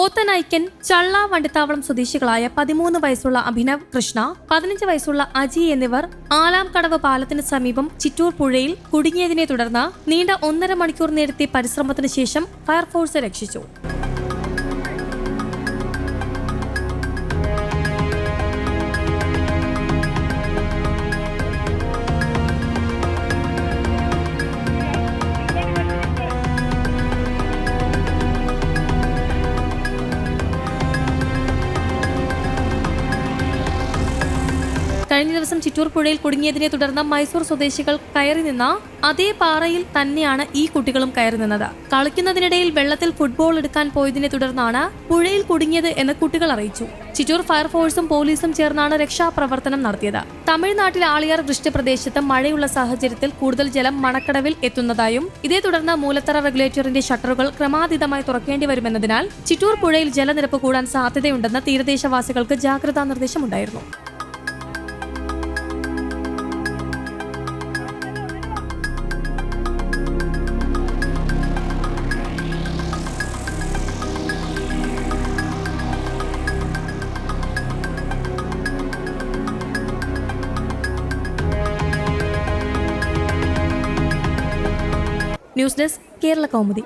പോത്തനൈക്കൻ ചള്ള വണ്ടിത്താവളം സ്വദേശികളായ 13 വയസ്സുള്ള അഭിനവ് കൃഷ്ണ, 15 വയസ്സുള്ള അജി എന്നിവർ ആലാംകടവ് പാലത്തിന് സമീപം ചിറ്റൂർ പുഴയിൽ കുടുങ്ങിയതിനെ തുടർന്ന് നീണ്ട 1.5 മണിക്കൂർ നേരത്തെ പരിശ്രമത്തിന് ശേഷം ഫയർഫോഴ്സ് രക്ഷിച്ചു. കഴിഞ്ഞ ദിവസം ചിറ്റൂർ പുഴയിൽ കുടുങ്ങിയതിനെ തുടർന്ന് മൈസൂർ സ്വദേശികൾ കയറി നിന്ന അതേ പാറയിൽ തന്നെയാണ് ഈ കുട്ടികളും കയറി നിന്നത്. കളിക്കുന്നതിനിടയിൽ വെള്ളത്തിൽ ഫുട്ബോൾ എടുക്കാൻ പോയതിനെ തുടർന്നാണ് പുഴയിൽ കുടുങ്ങിയത് എന്ന് കുട്ടികൾ അറിയിച്ചു. ചിറ്റൂർ ഫയർഫോഴ്സും പോലീസും ചേർന്നാണ് രക്ഷാപ്രവർത്തനം നടത്തിയത്. തമിഴ്നാട്ടിൽ ആളിയാർ വൃഷ്ടിപ്രദേശത്ത് മഴയുള്ള സാഹചര്യത്തിൽ കൂടുതൽ ജലം മണക്കടവിൽ എത്തുന്നതായും ഇതേ തുടർന്ന് മൂലത്തറ റെഗുലേറ്ററിന്റെ ഷട്ടറുകൾ ക്രമാതീതമായി തുറക്കേണ്ടി വരുമെന്നതിനാൽ ചിറ്റൂർ പുഴയിൽ ജലനിരപ്പ് കൂടാൻ സാധ്യതയുണ്ടെന്ന് തീരദേശവാസികൾക്ക് ജാഗ്രതാ നിർദ്ദേശമുണ്ടായിരുന്നു. News desk, Kerala Kaumudi.